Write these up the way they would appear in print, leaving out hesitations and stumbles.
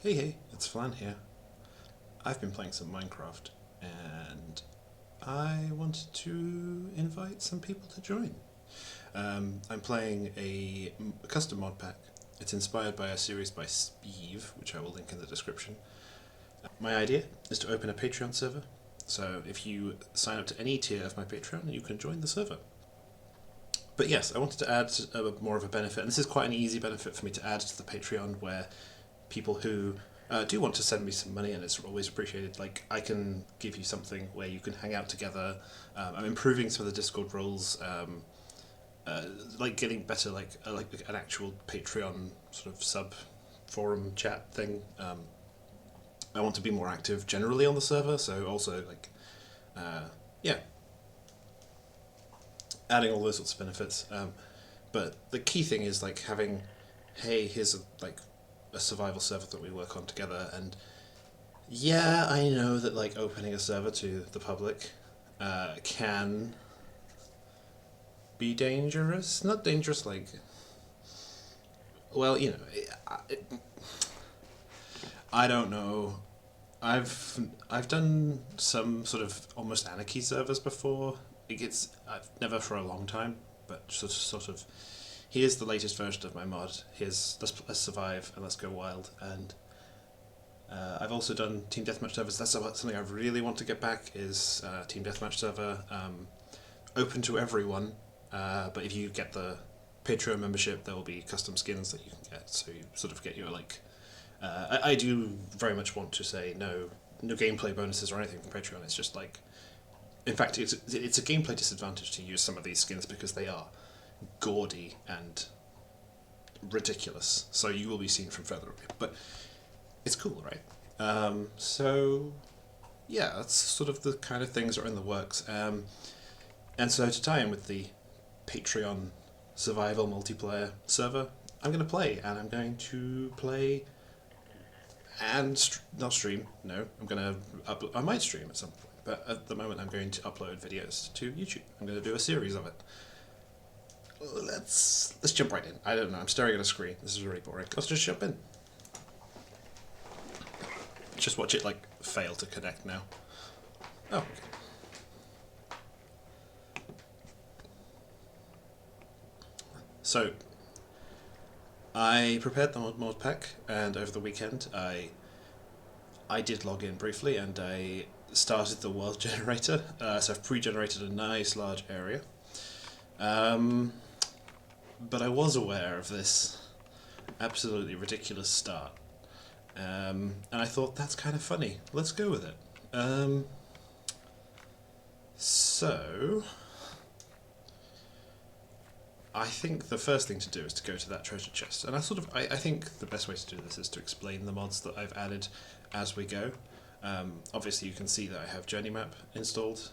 Hey, it's Flan here. I've been playing some Minecraft and I wanted to invite some people to join. I'm playing a custom mod pack. It's inspired by a series by Speeve, which I will link in the description. My idea is to open a Patreon server, so if you sign up to any tier of my Patreon, you can join the server. But yes, I wanted to add more of a benefit, and this is quite an easy benefit for me to add to the Patreon, where people who do want to send me some money, and it's always appreciated. Like, I can give you something where you can hang out together. I'm improving some of the Discord roles, like getting better, like an actual Patreon sort of sub forum chat thing. I want to be more active generally on the server, so also like, yeah, adding all those sorts of benefits. But the key thing is like having, hey, here's a survival server that we work on together. And yeah, I know that like opening a server to the public can be dangerous. Not dangerous like, well, you know, I don't know. I've done some sort of almost anarchy servers before. I've never for a long time, but sort of here's the latest version of my mod. Let's survive and let's go wild. And I've also done team deathmatch servers. That's something I really want to get back. Is team deathmatch server, open to everyone. But if you get the Patreon membership, there will be custom skins that you can get. So you sort of get your like. I do very much want to say no gameplay bonuses or anything from Patreon. It's just like, in fact, it's a gameplay disadvantage to use some of these skins because they are gaudy and ridiculous. So you will be seen from further away, but it's cool, right? So yeah, that's sort of the kind of things that are in the works. And so to tie in with the Patreon survival multiplayer server, I'm going to play, and I'm going to play and not stream. No, I'm going to I might stream at some point, but at the moment I'm going to upload videos to YouTube. I'm going to do a series of it. Let's jump right in. I don't know. I'm staring at a screen. This is really boring. Let's just jump in. Just watch it like fail to connect now. Oh, okay. So I prepared the mod pack, and over the weekend I did log in briefly, and I started the world generator. So I've pre-generated a nice large area. But I was aware of this absolutely ridiculous start. And I thought, that's kind of funny. Let's go with it. So I think the first thing to do is to go to that treasure chest. And I think the best way to do this is to explain the mods that I've added as we go. Obviously you can see that I have journey map installed.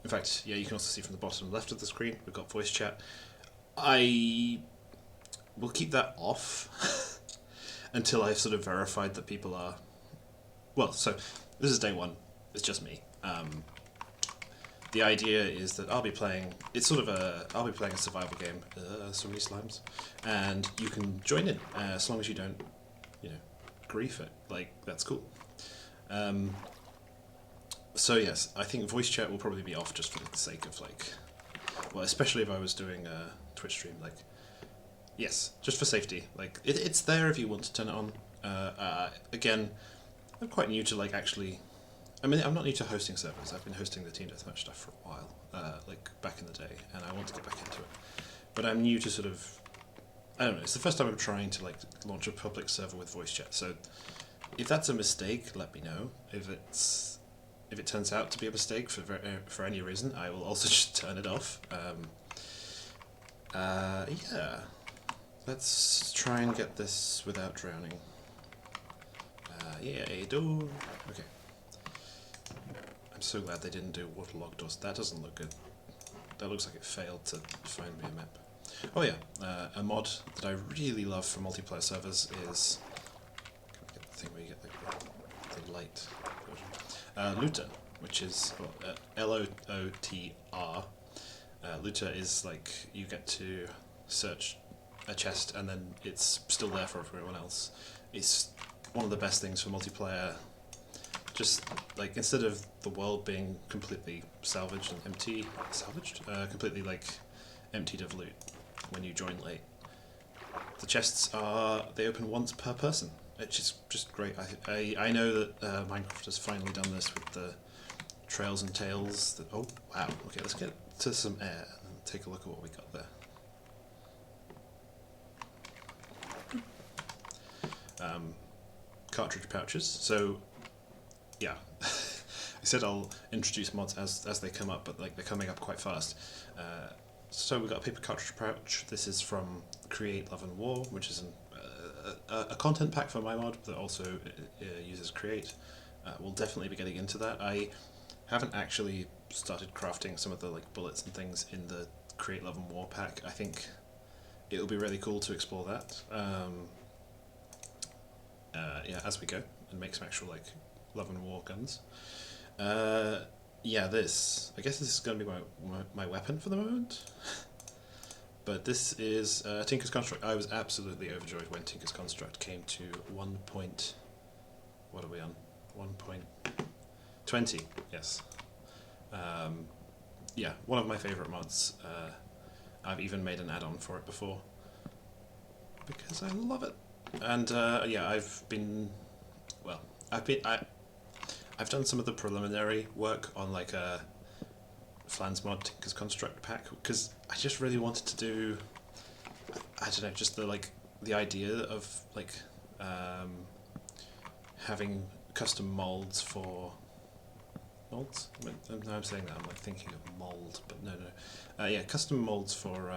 In fact, yeah, you can also see from the bottom left of the screen, we've got voice chat. I will keep that off until I've sort of verified that people are... Well, so this is day one. It's just me. The idea is that I'll be playing... I'll be playing a survival game. So many slimes. And you can join in, as long as you don't, grief it. Like, that's cool. So yes, I think voice chat will probably be off just for the sake of like... Well, especially if I was doing a Twitch stream, like... Yes, just for safety. Like, it's there if you want to turn it on. Again, I'm quite new to like actually... I mean, I'm not new to hosting servers. I've been hosting the Team Deathmatch stuff for a while, like back in the day, and I want to get back into it. But I'm new to sort of... I don't know, it's the first time I'm trying to like launch a public server with voice chat, so if that's a mistake, let me know. If it turns out to be a mistake for any reason, I will also just turn it off. Yeah. Let's try and get this without drowning. Yeah, do. Okay. I'm so glad they didn't do waterlogged doors. That doesn't look good. That looks like it failed to find me a map. Oh yeah, a mod that I really love for multiplayer servers is... Can I get the thing where you get the light version? Looter, which is L-O-O-T-R. Looter is like, you get to search a chest and then it's still there for everyone else. It's one of the best things for multiplayer. Just like instead of the world being completely salvaged and completely like emptied of loot when you join late, the chests they open once per person, which is just great. I know that Minecraft has finally done this with the trails and tails. Oh wow! Okay, let's get to some air and take a look at what we got there. Cartridge pouches. So yeah, I said I'll introduce mods as they come up, but like they're coming up quite fast. So we've got a paper cartridge pouch. This is from Create, Love and War, which is a content pack for my mod that also uses Create. We'll definitely be getting into that. I haven't actually started crafting some of the like bullets and things in the Create, Love and War pack. I think it'll be really cool to explore that. Yeah, as we go and make some actual like Love and War guns. Yeah, this. I guess this is going to be my weapon for the moment. But this is Tinker's Construct. I was absolutely overjoyed when Tinker's Construct came to 1. What are we on? 1.20. Yes. Yeah, one of my favourite mods. I've even made an add-on for it before because I love it. And yeah, I've done some of the preliminary work on like a Flan's mod Tinker's Construct pack because I just really wanted to do, I don't know, just the idea of like having custom molds for molds. Now I'm saying that I'm like thinking of mold, but no. Yeah, custom molds for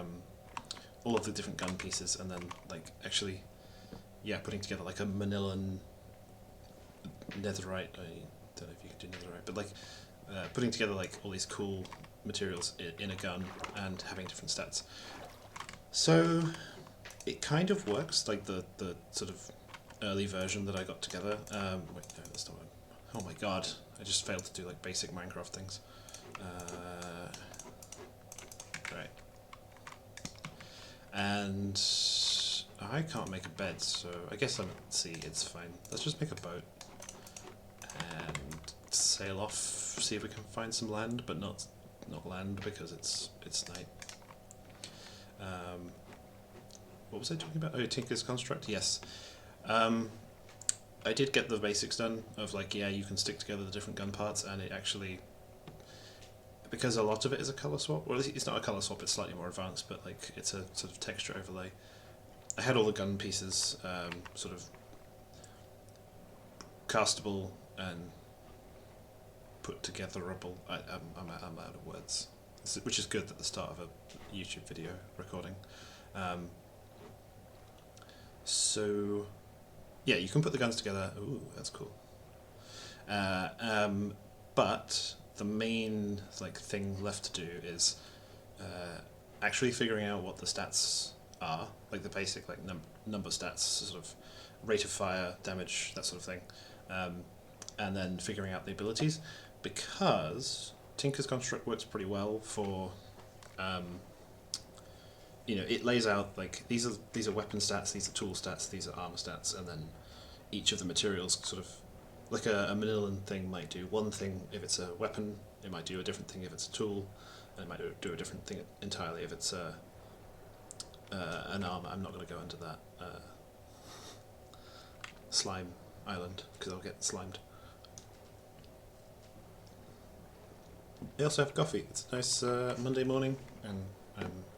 all of the different gun pieces, and then like actually, yeah, putting together like a Manilan netherite. I don't know if you can do netherite, but like putting together like all these cool materials in a gun and having different stats. So it kind of works, like the sort of early version that I got together. Wait, no, that's not one. Oh my god, I just failed to do like basic Minecraft things. Right. And I can't make a bed, so I guess I'm at sea, it's fine. Let's just make a boat and sail off, see if we can find some land, but not land because it's night. What was I talking about? Oh, Tinker's Construct, yes. I did get the basics done of like, yeah, you can stick together the different gun parts, and it actually, because a lot of it is a colour swap, well it's not a colour swap, it's slightly more advanced, but like it's a sort of texture overlay. I had all the gun pieces sort of castable and put togetherable. I'm out of words, which is good at the start of a YouTube video recording. So yeah, you can put the guns together. Ooh, that's cool. But the main like thing left to do is actually figuring out what the stats are, like the basic like number stats, sort of rate of fire, damage, that sort of thing, and then figuring out the abilities, because Tinker's Construct works pretty well for you know, it lays out like these are weapon stats, these are tool stats, these are armor stats, and then each of the materials sort of like a Manilan thing might do one thing if it's a weapon, it might do a different thing if it's a tool, and it might do a different thing entirely if it's an armor. I'm not going to go into that slime island because I'll get slimed. I also have coffee. It's a nice Monday morning, and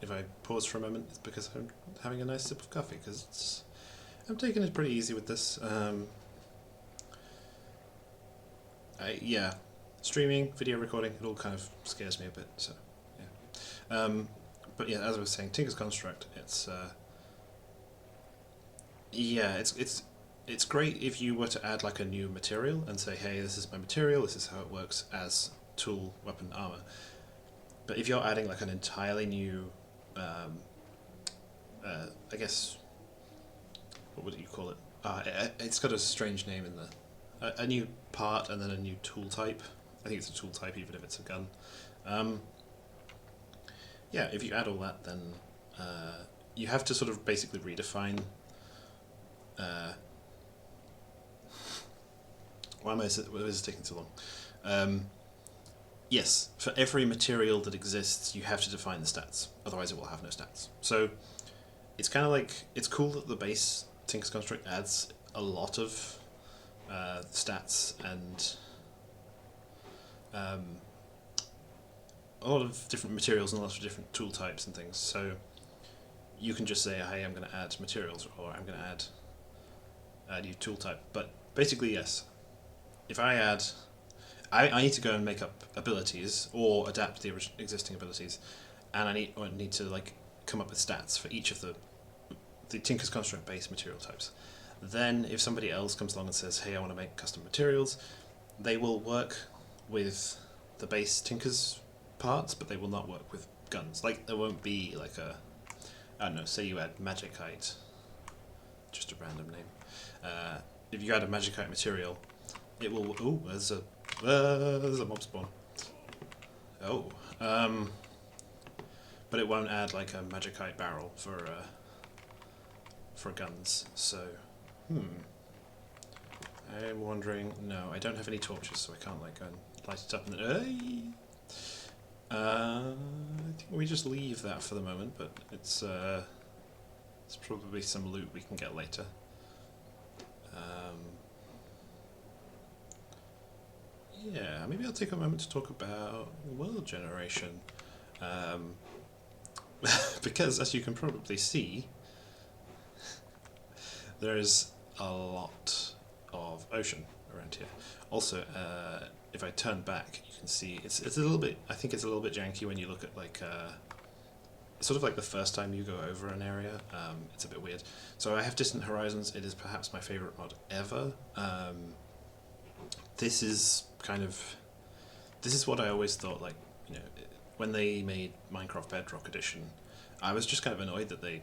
if I pause for a moment, it's because I'm having a nice sip of coffee, because I'm taking it pretty easy with this. Yeah, streaming, video recording, it all kind of scares me a bit. So yeah, but yeah, as I was saying, Tinker's Construct. It's yeah, it's great if you were to add like a new material and say, hey, this is my material. This is how it works as tool, weapon, armor. But if you're adding like an entirely new, I guess, what would you call it? It's got a strange name in the, a new part and then a new tool type. I think it's a tool type even if it's a gun. Yeah, if you add all that, then you have to sort of basically redefine why is this taking so long? Yes, for every material that exists, you have to define the stats. Otherwise, it will have no stats. So it's kind of like, it's cool that the base Tinker's Construct adds a lot of stats and a lot of different materials and a lot of different tool types and things. So you can just say, hey, I'm going to add materials, or I'm going to add a new tool type. But basically, yes, if I add, I need to go and make up abilities or adapt the existing abilities, and I need to like come up with stats for each of the Tinker's Construct base material types. Then if somebody else comes along and says, hey, I want to make custom materials, they will work with the base Tinker's parts, but they will not work with guns. Like, there won't be like a, I don't know, say you add Magicite, just a random name. If you add a Magicite material, it will, oh, there's a mob spawn. Oh, but it won't add like a Magicite barrel for guns. So, I'm wondering. No, I don't have any torches, so I can't like go and light it up. And then, I think we just leave that for the moment, but it's probably some loot we can get later. Yeah, maybe I'll take a moment to talk about world generation, because as you can probably see, there's a lot of ocean around here. Also, if I turn back, you can see it's a little bit. I think it's a little bit janky when you look at like sort of like the first time you go over an area. It's a bit weird. So I have Distant Horizons. It is perhaps my favorite mod ever. This is what I always thought. Like, you know, when they made Minecraft Bedrock Edition, I was just kind of annoyed that they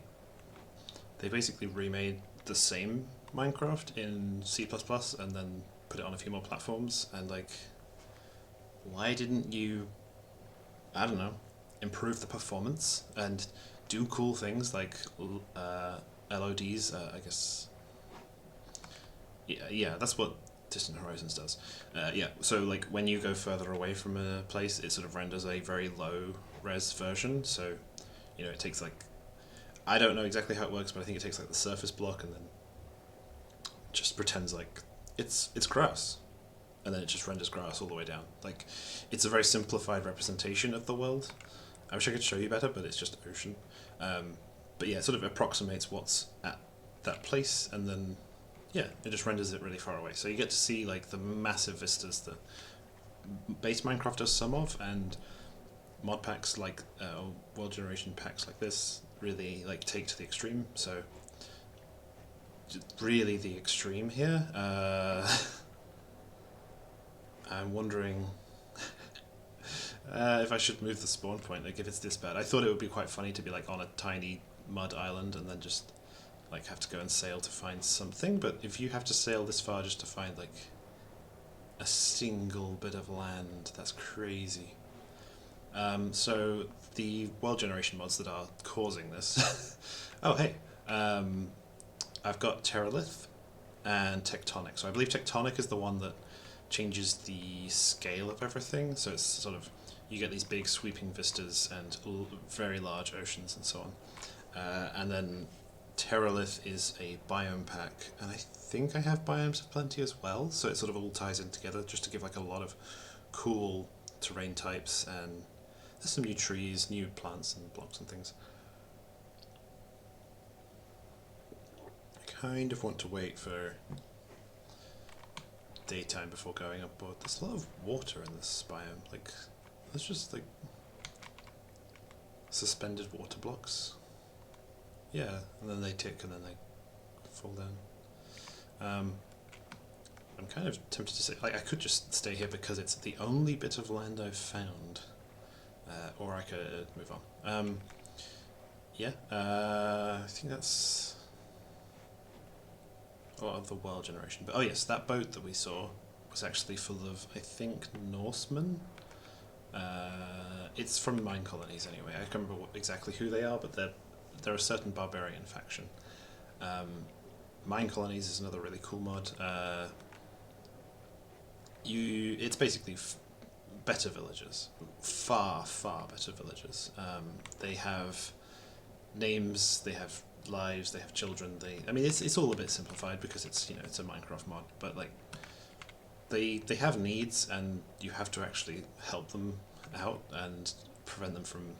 basically remade the same Minecraft in C++ and then put it on a few more platforms, and like, why didn't you, I don't know, improve the performance and do cool things like LODs, I guess. Yeah, that's what Distant Horizons does. Yeah, so like when you go further away from a place, it sort of renders a very low res version, so, you know, it takes like, I don't know exactly how it works, but I think it takes like the surface block and then just pretends like it's grass, and then it just renders grass all the way down. Like, it's a very simplified representation of the world. I wish I could show you better, but it's just ocean. But yeah, it sort of approximates what's at that place, and then yeah, it just renders it really far away. So you get to see like the massive vistas that base Minecraft does some of, and mod packs like world generation packs like this really like take to the extreme. So really the extreme here. I'm wondering if I should move the spawn point, like if it's this bad. I thought it would be quite funny to be like on a tiny mud island and then just like have to go and sail to find something, but if you have to sail this far just to find like a single bit of land, that's crazy. So the world generation mods that are causing this oh hey, I've got Terralith and Tectonic. So I believe Tectonic is the one that changes the scale of everything, so it's sort of, you get these big sweeping vistas and very large oceans and so on. And then Terralith is a biome pack, and I think I have Biomes of Plenty as well, so it sort of all ties in together just to give like a lot of cool terrain types, and there's some new trees, new plants and blocks and things. I kind of want to wait for daytime before going up board. There's a lot of water in this biome, like, there's just like suspended water blocks. Yeah, and then they tick and then they fall down. I'm kind of tempted to say, like, I could just stay here because it's the only bit of land I've found, or I could move on. Yeah, I think that's a lot of the world generation. But oh yes, that boat that we saw was actually full of, I think, Norsemen. It's from mine colonies anyway. I can't remember exactly who they are, but they're a certain barbarian faction. Mine colonies is another really cool mod. it's basically better villagers, far better villagers. They have names, they have lives, they have children. I mean, it's all a bit simplified because it's it's a Minecraft mod, but like they have needs, and you have to actually help them out and prevent them from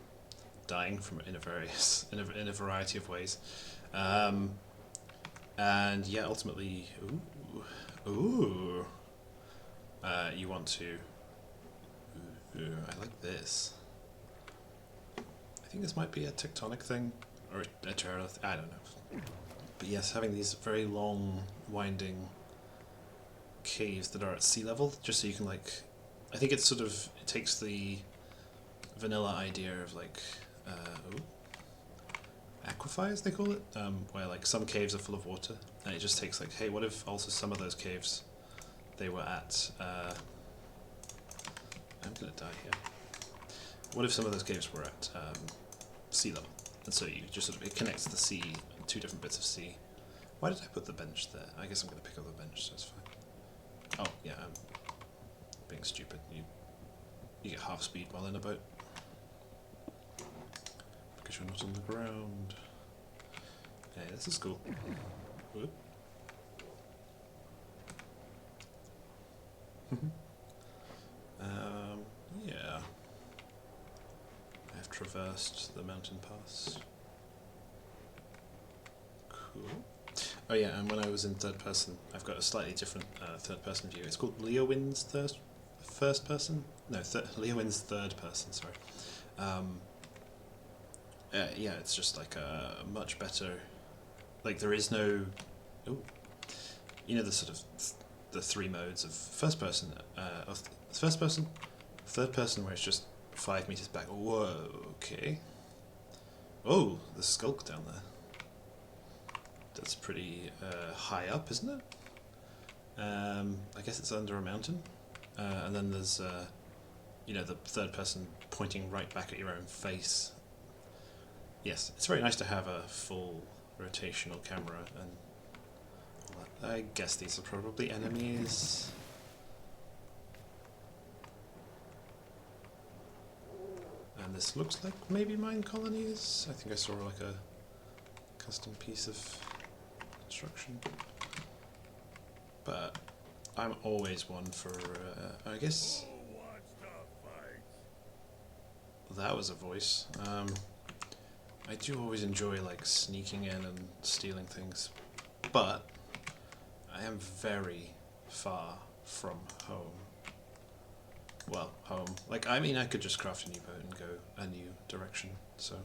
dying in a variety of ways. And yeah, ultimately, you want to. I like this. I think this might be a tectonic thing, or a terror. I don't know. But yes, having these very long, winding caves that are at sea level, just so you can like. I think it takes the vanilla idea of like. Aquifers, they call it, where like some caves are full of water, and it just takes like, hey, what if also some of those caves they were at I'm gonna die here. What if some of those caves were at sea level, and so you just it connects the sea, two different bits of sea. Why did I put the bench there? I guess I'm gonna pick up the bench, so it's fine. Oh yeah, I'm being stupid. You get half speed while in a boat. Because you're not on the ground. Yeah, this is cool. Whoop. Yeah. I've traversed the mountain pass. Cool. Oh yeah, and when I was in third person, I've got a slightly different third person view. It's called Leowin's first person? No, Leowin's third person, sorry. Yeah, it's just like a much better. Like there is no, the sort of the three modes of first person, third person, where it's just 5 meters back. Whoa, okay. Oh, the skulk down there. That's pretty high up, isn't it? I guess it's under a mountain, and then there's the third person pointing right back at your own face. Yes, it's very nice to have a full rotational camera and all that. I guess these are probably enemies. And this looks like maybe mine colonies. I think I saw like a custom piece of construction. But I'm always one for, I guess... That was a voice. I do always enjoy like sneaking in and stealing things, but I am very far from home. Well, home. Like, I mean, I could just craft a new boat and go a new direction, so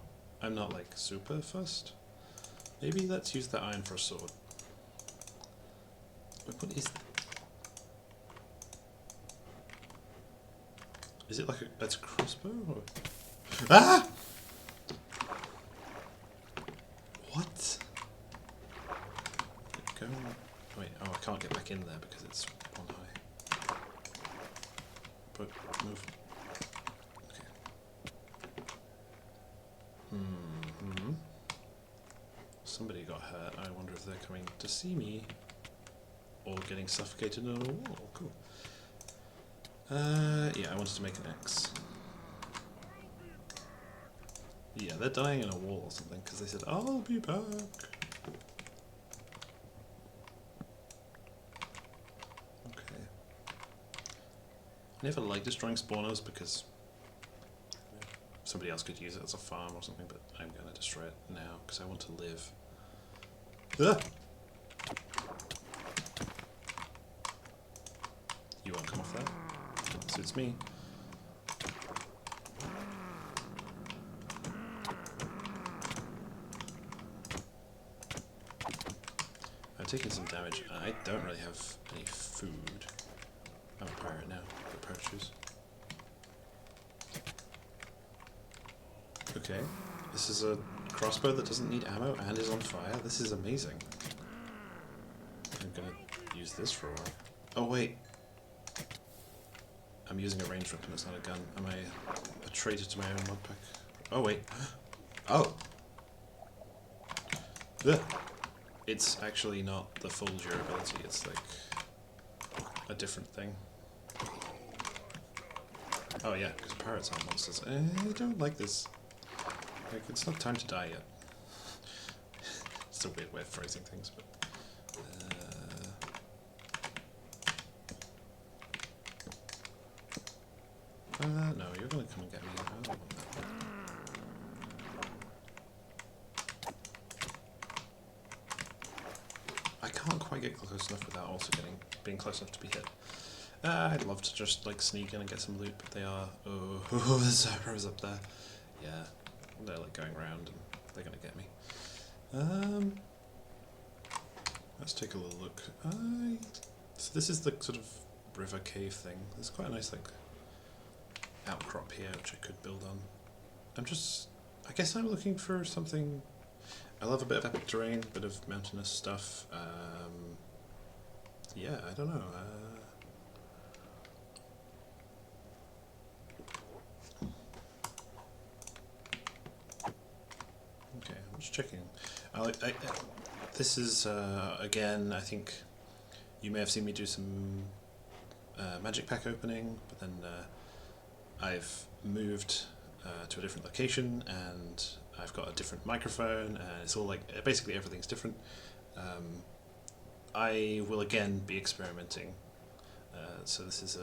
I'm not like super fussed. Maybe let's use the iron for a sword. What is... Is it like that's a crossbow? Or... Ah! What? Go. Wait, oh, I can't get back in there because it's on high. But move. Okay. Somebody got hurt. I wonder if they're coming to see me or getting suffocated on a wall. Cool. Yeah, I wanted to make an X. Yeah, they're dying in a wall or something because they said, I'll be back. Okay. I never like destroying spawners because somebody else could use it as a farm or something, but I'm going to destroy it now because I want to live. Ah! You won't come off that? Suits me. Taking some damage. I don't really have any food. I'm a pirate now. Got pirate shoes. Okay. This is a crossbow that doesn't need ammo and is on fire. This is amazing. I'm gonna use this for a while. Oh wait. I'm using a ranged weapon, it's not a gun. Am I a traitor to my own modpack? Oh wait. Oh! Ugh. It's actually not the full durability, it's like a different thing. Oh yeah, because pirates aren't monsters. I don't like this. Like, it's not time to die yet. It's a weird way of phrasing things, but... no, you're gonna come and get me. I don't want that. I can't quite get close enough without also being close enough to be hit. I'd love to just like sneak in and get some loot, but they are... Oh, there's arrows up there. Yeah, they're like going around and they're gonna get me. Let's take a little look. So this is the sort of river cave thing. There's quite a nice like outcrop here which I could build on. I guess I'm looking for something. I love a bit of epic terrain, a bit of mountainous stuff. Yeah, I don't know. Okay, I'm just checking. This is again. I think you may have seen me do some magic pack opening, but then I've moved to a different location and I've got a different microphone and it's all like basically everything's different. I will again be experimenting, so this is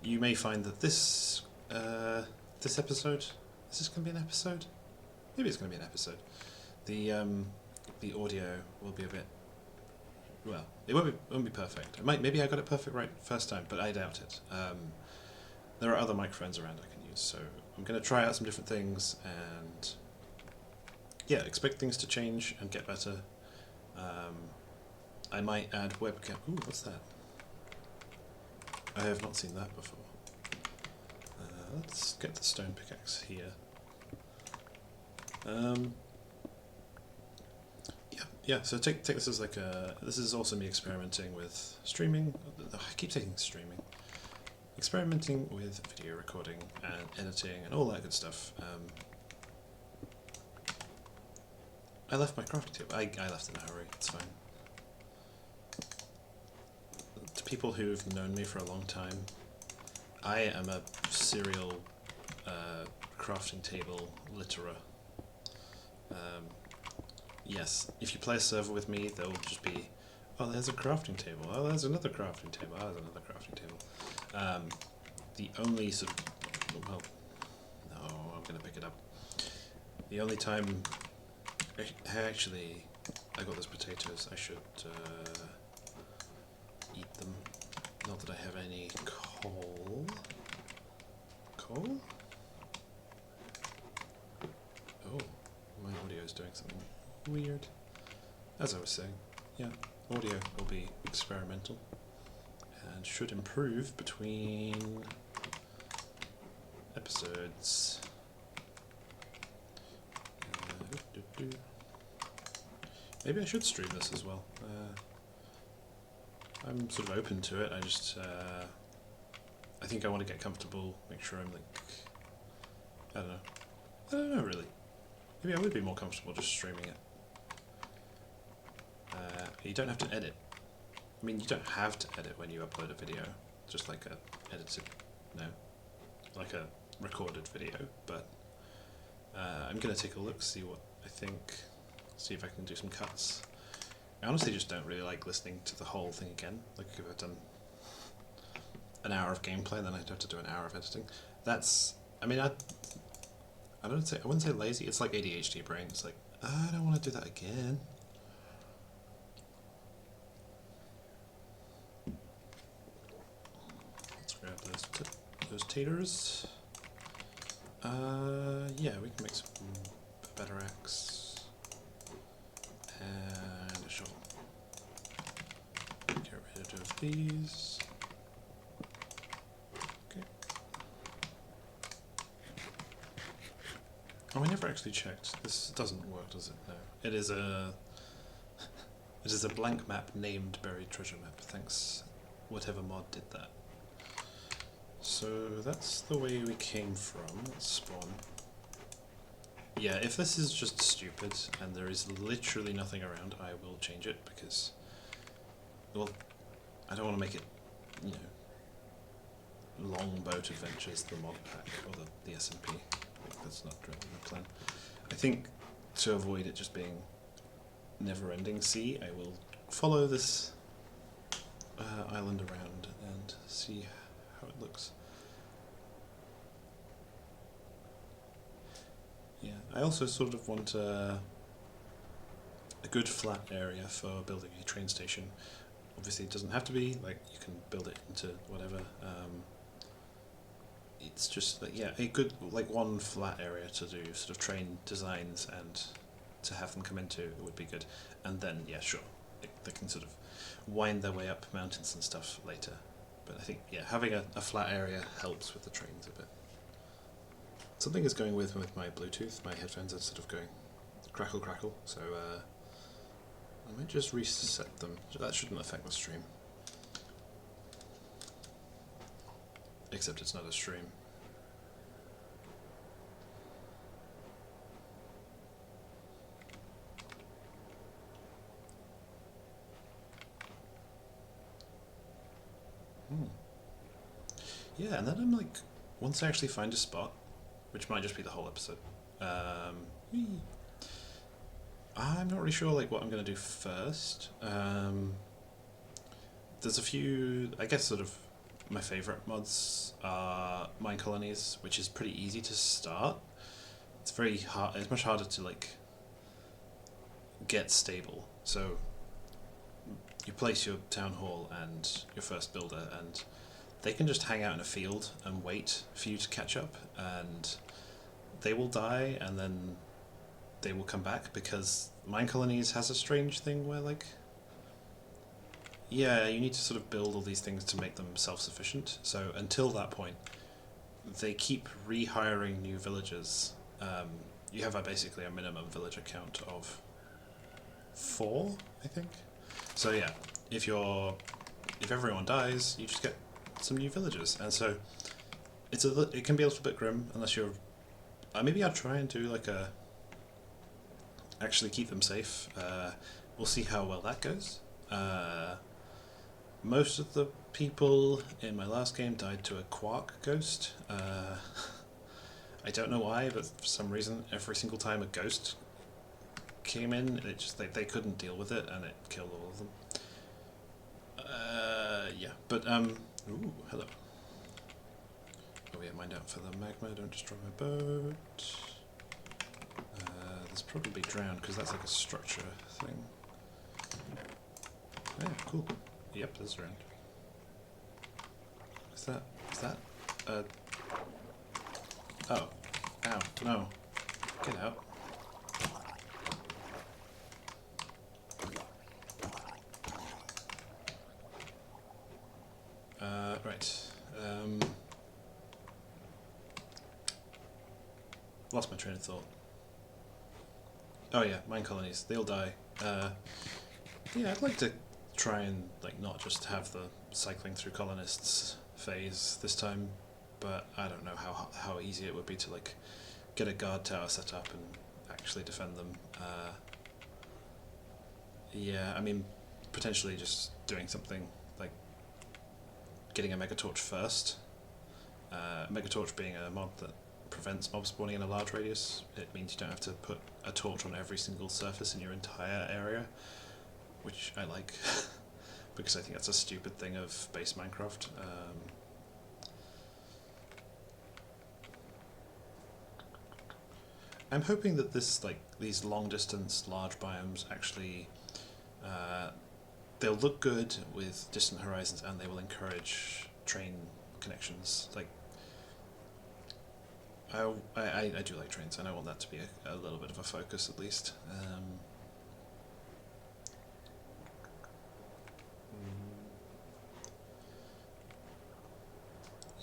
you may find that this episode, is this going to be an episode? Maybe it's going to be an episode. The audio will be a bit, well, it won't be perfect. Maybe I got it perfect right first time, but I doubt it. There are other microphones around I can use, so I'm going to try out some different things and yeah, expect things to change and get better. I might add webcam. Ooh, what's that? I have not seen that before. Let's get the stone pickaxe here. Yeah. So take this as like this is also me experimenting with streaming. I keep saying streaming. Experimenting with video recording and editing and all that good stuff. I left my crafting table. I left in a hurry. It's fine. To people who've known me for a long time, I am a serial crafting table litterer. Yes, if you play a server with me, there'll just be, oh, there's a crafting table. Oh, there's another crafting table. Oh, there's another crafting table. The only sort of, well, no, I'm going to pick it up. The only time, I got those potatoes. I should eat them. Not that I have any coal. Coal? Oh, my audio is doing something weird. As I was saying, yeah, audio will be experimental and should improve between episodes. Maybe I should stream this as well. I'm sort of open to it. I think I want to get comfortable, make sure I'm like, I don't know really. Maybe I would be more comfortable just streaming it. You don't have to edit. I mean, you don't have to edit when you upload a video, just like a edited, no, like a recorded video, but I'm going to take a look, see what I think, see if I can do some cuts. I honestly just don't really like listening to the whole thing again. Like if I've done an hour of gameplay, then I'd have to do an hour of editing. That's, I mean, I wouldn't say lazy, it's like ADHD brain. It's like, I don't want to do that again. Let's grab those taters. Yeah, we can make a better axe. And a shovel. Get rid of these. Okay. Oh, I never actually checked. This doesn't work, does it? No. It is a blank map named Buried Treasure Map. Thanks, whatever mod did that. So that's the way we came from. Let's spawn. Yeah, if this is just stupid and there is literally nothing around, I will change it because, well, I don't want to make it, you know, long boat adventures, the Modpack, or the SMP. That's not really my plan. I think to avoid it just being never-ending sea, I will follow this island around and see how it looks. Yeah, I also sort of want a good flat area for building a train station. Obviously it doesn't have to be, like, you can build it into whatever. It's just like, yeah, a good, like, one flat area to do sort of train designs and to have them come into would be good. And then, yeah, sure, they can sort of wind their way up mountains and stuff later. But I think, yeah, having a flat area helps with the trains a bit. Something is going with my Bluetooth. My headphones are sort of going crackle crackle, so I might just reset them. That shouldn't affect the stream. Except it's not a stream. Yeah, and then I'm like, once I actually find a spot, which might just be the whole episode, I'm not really sure like what I'm going to do first. There's a few, I guess, sort of my favourite mods are mine colonies, which is pretty easy to start. It's very hard. It's much harder to like get stable. So you place your town hall and your first builder, and they can just hang out in a field and wait for you to catch up, and they will die, and then they will come back, because mine colonies has a strange thing where, like, yeah, you need to sort of build all these things to make them self-sufficient. So until that point, they keep rehiring new villagers. You have basically a minimum villager count of 4, I think. So yeah, if everyone dies, you just get some new villagers, and so it can be a little bit grim unless you're. Maybe I'll try and do like actually keep them safe. We'll see how well that goes. Most of the people in my last game died to a quark ghost. I don't know why, but for some reason, every single time a ghost came in, it just they couldn't deal with it, and it killed all of them. Yeah, but ooh, hello. Oh yeah, mind out for the magma. Don't destroy my boat. There's probably drowned because that's like a structure thing. Yeah, cool. Yep, there's drowned. Is that? Oh. Ow. No. Get out. Right. Lost my train of thought. Oh yeah, mine colonies. They'll die. Yeah, I'd like to try and like not just have the cycling through colonists phase this time, but I don't know how easy it would be to like get a guard tower set up and actually defend them. Yeah, I mean, potentially just doing something like getting a megatorch first. Megatorch being a mod that prevents mob spawning in a large radius. It means you don't have to put a torch on every single surface in your entire area, which I like, because I think that's a stupid thing of base Minecraft. I'm hoping that these long distance large biomes actually they'll look good with distant horizons, and they will encourage train connections. Like I do like trains, and I want that to be a little bit of a focus at least.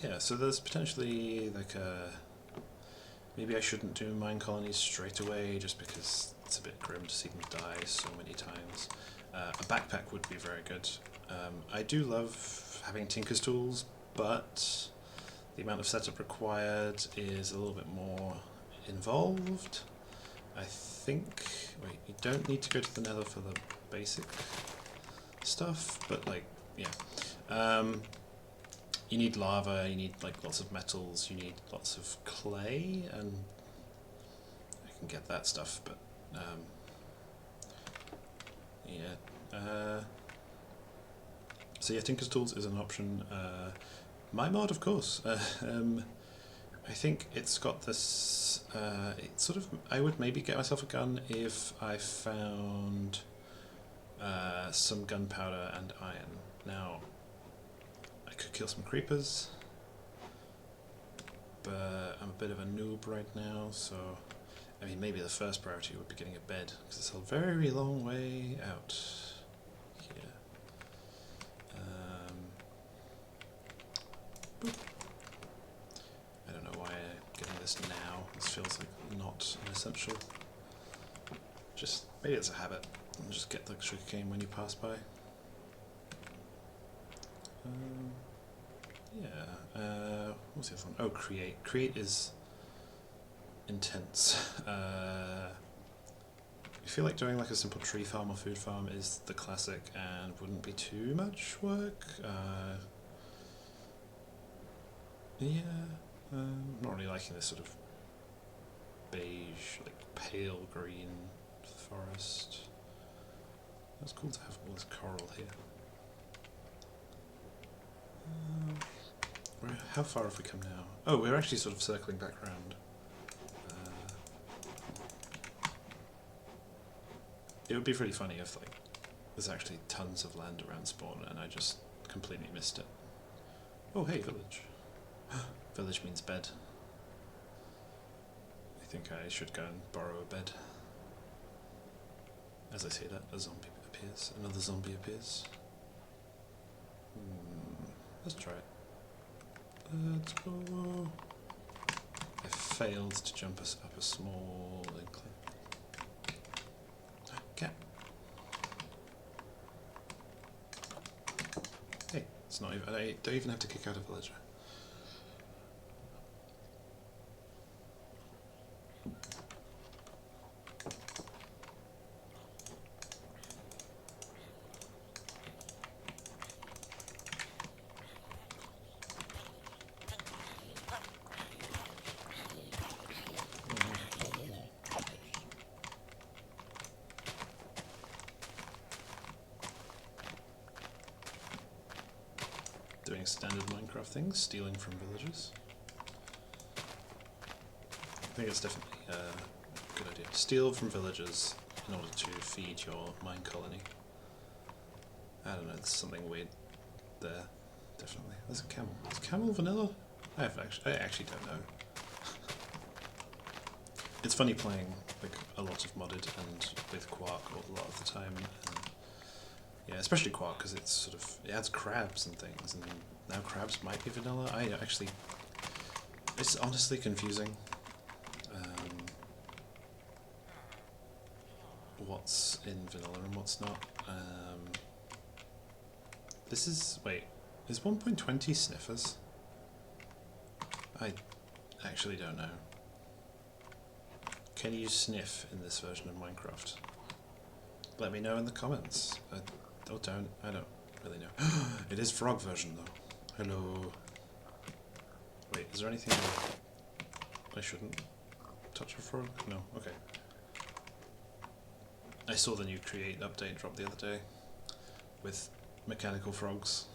Yeah, so there's potentially like maybe I shouldn't do mine colonies straight away, just because it's a bit grim to see them die so many times. A backpack would be very good. I do love having Tinker's tools, but the amount of setup required is a little bit more involved. I think. Wait, you don't need to go to the Nether for the basic stuff, but like, yeah. you need lava, you need like lots of metals, you need lots of clay, and I can get that stuff, but yeah. So yeah, Tinker's Tools is an option. My mod, of course. I think it's got this. It's sort of. I would maybe get myself a gun if I found some gunpowder and iron. Now, I could kill some creepers, but I'm a bit of a noob right now, so I mean, maybe the first priority would be getting a bed, because it's a very long way out here. I don't know why I'm getting this now. This feels like not an essential. Just, maybe it's a habit. Just get the sugarcane when you pass by. Yeah. What's the other one? Oh, create. Create is intense. I feel like doing like a simple tree farm or food farm is the classic and wouldn't be too much work. Yeah, I'm not really liking this sort of beige, like pale green forest. It's cool to have all this coral here. How far have we come now? Oh, we're actually sort of circling back round. It would be really funny if like there's actually tons of land around spawn and I just completely missed it. Oh hey, village. Village means bed. I think I should go and borrow a bed. As I say that, a zombie appears. Another zombie appears. Let's try it. Let's go. I failed to jump us up a small incline. Cat. Hey, it's not even. I don't even have to kick out a villager. Doing standard Minecraft things, stealing from villagers. I think it's definitely a good idea. Steal from villagers in order to feed your mine colony. I don't know, there's something weird there, definitely. There's a camel. Is camel vanilla? I actually don't know. It's funny playing like a lot of modded and with Quark a lot of the time. And yeah, especially Quark, because it's sort of, it adds crabs and things, and now crabs might be vanilla. It's honestly confusing. What's in vanilla and what's not. This is, wait, is 1.20 sniffers? I actually don't know. Can you sniff in this version of Minecraft? Let me know in the comments. I don't really know. It is frog version though. Hello. Wait, is there anything I shouldn't touch a frog? No, okay. I saw the new create update drop the other day with mechanical frogs.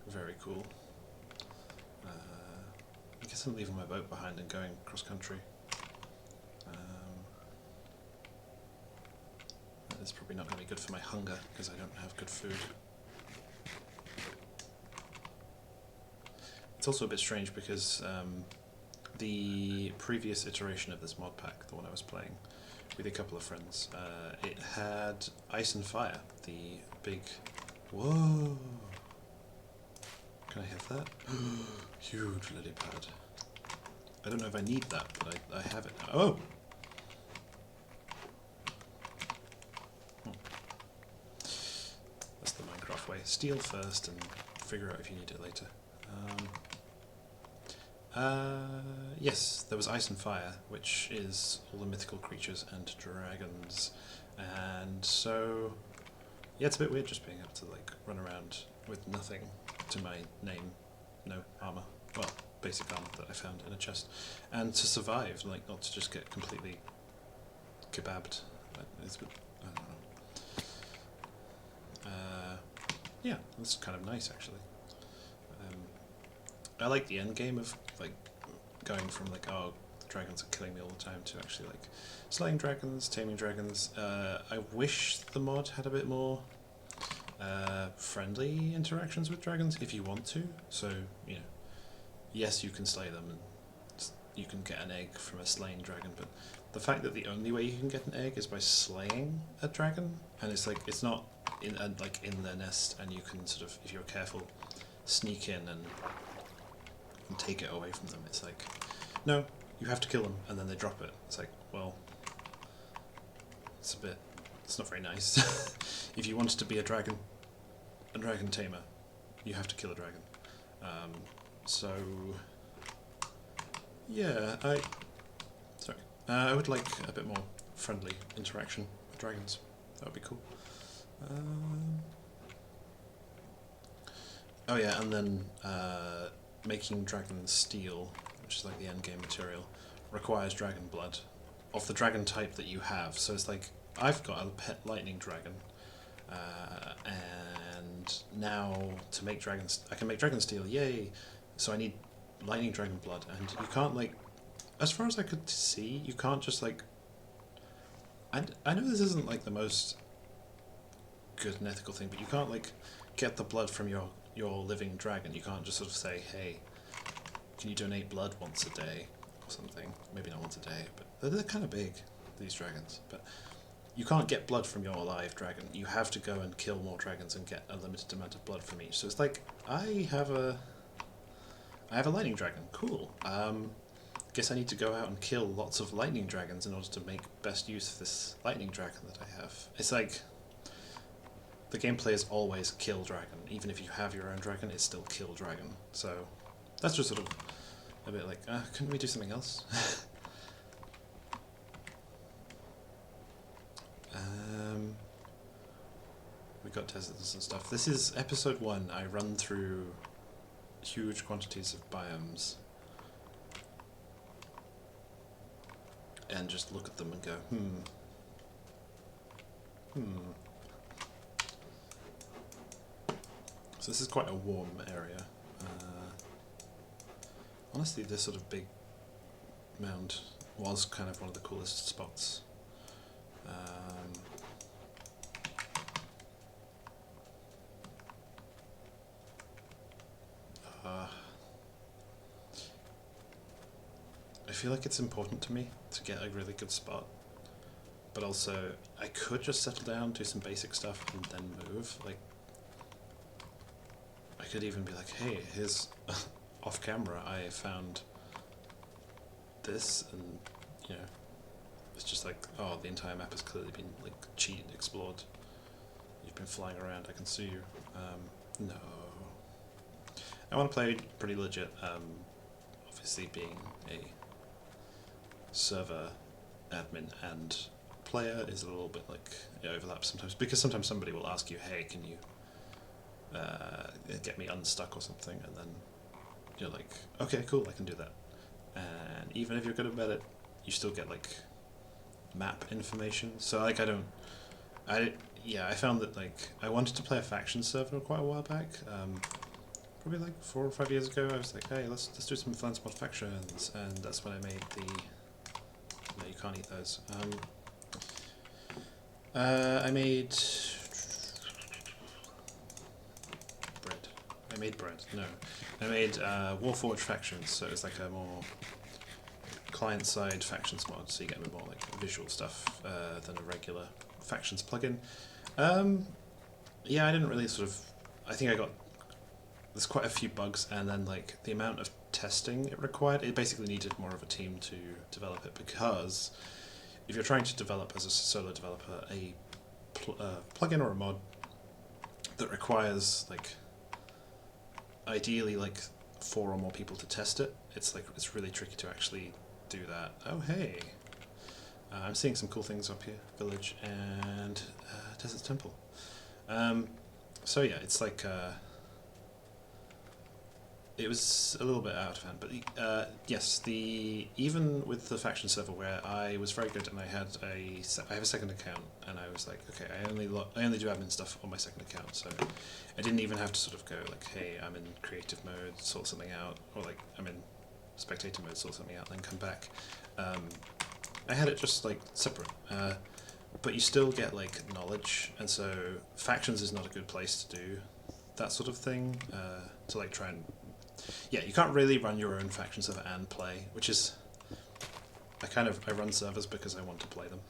Very cool. I guess I'm leaving my boat behind and going cross country. It's probably not going to be good for my hunger because I don't have good food. It's also a bit strange because the previous iteration of this mod pack, the one I was playing with a couple of friends, it had Ice and Fire, the big... Whoa! Can I have that? Huge lily pad. I don't know if I need that, but I have it now. Oh! That's the Minecraft way. Steal first and figure out if you need it later. Yes, there was Ice and Fire, which is all the mythical creatures and dragons. And so, yeah, it's a bit weird just being able to like run around with nothing to my name no armor. Well, basic armor that I found in a chest. And to survive, like, not to just get completely kebabbed. It's a bit, I don't know. Yeah, that's kind of nice, actually. I like the end game of, like, going from, like, oh, the dragons are killing me all the time, to actually, like, slaying dragons, taming dragons. I wish the mod had a bit more friendly interactions with dragons, if you want to. So, you know, yes, you can slay them, and you can get an egg from a slain dragon, but the fact that the only way you can get an egg is by slaying a dragon, and it's like, it's not in like in their nest, and you can sort of, if you're careful, sneak in and take it away from them. It's like, no, you have to kill them, and then they drop it. It's like, well, it's not very nice. If you wanted to be a dragon tamer, you have to kill a dragon. So, yeah, I would like a bit more friendly interaction with dragons. That would be cool. Oh yeah, and then making dragon steel, which is like the end game material, requires dragon blood of the dragon type that you have. So it's like, I've got a pet lightning dragon, and now to make dragons, I can make dragon steel, yay! So I need lightning dragon blood, and you can't, like, as far as I could see, you can't just, like, and I know this isn't like the most good and ethical thing, but you can't, like, get the blood from your living dragon. You can't just sort of say, hey, can you donate blood once a day or something? Maybe not once a day, but they're kind of big, these dragons. But you can't get blood from your live dragon. You have to go and kill more dragons and get a limited amount of blood from each. So it's like, I have a lightning dragon. Cool. Guess I need to go out and kill lots of lightning dragons in order to make best use of this lightning dragon that I have. It's like, the gameplay is always kill dragon. Even if you have your own dragon, it's still kill dragon. So that's just sort of a bit like, couldn't we do something else? We got deserts and stuff. This is episode 1. I run through huge quantities of biomes and just look at them and go, So this is quite a warm area. Honestly, this sort of big mound was kind of one of the coolest spots. I feel like it's important to me to get a really good spot, but also I could just settle down, do some basic stuff, and then move. Like, I could even be like, hey, here's off camera, I found this, and, you know, it's just like, oh, the entire map has clearly been, like, explored. You've been flying around, I can see you. No. I want to play pretty legit. Obviously being a server admin and player is a little bit like, it overlaps sometimes, because sometimes somebody will ask you, hey, can you get me unstuck or something, and then you're like, okay, cool, I can do that. And even if you're good at it, you still get, like, map information. So, like, I found that, like, I wanted to play a faction server quite a while back. Probably like 4 or 5 years ago. I was like, hey, let's do some Flan mod factions, and that's when I made the. No, you can't eat those. I made bread. I made bread. No, I made Warforged factions. So it's like a more client-side factions mod. So you get a bit more like visual stuff than a regular factions plugin. Yeah, I didn't really sort of. I think I got. There's quite a few bugs, and then like the amount of testing it required, it basically needed more of a team to develop it, because if you're trying to develop as a solo developer a plugin or a mod that requires like ideally like 4 or more people to test it, it's really tricky to actually do that. Oh hey, I'm seeing some cool things up here, village and Desert Temple. So yeah, it's like it was a little bit out of hand, but yes, even with the faction server where I was very good and I had I have a second account, and I was like, okay, I only do admin stuff on my second account, so I didn't even have to sort of go like, hey, I'm in creative mode, sort something out, or like I'm in spectator mode, sort something out, and then come back. I had it just like separate, but you still get like knowledge, and so factions is not a good place to do that sort of thing. To like try and you can't really run your own faction server and play, which is I run servers because I want to play them.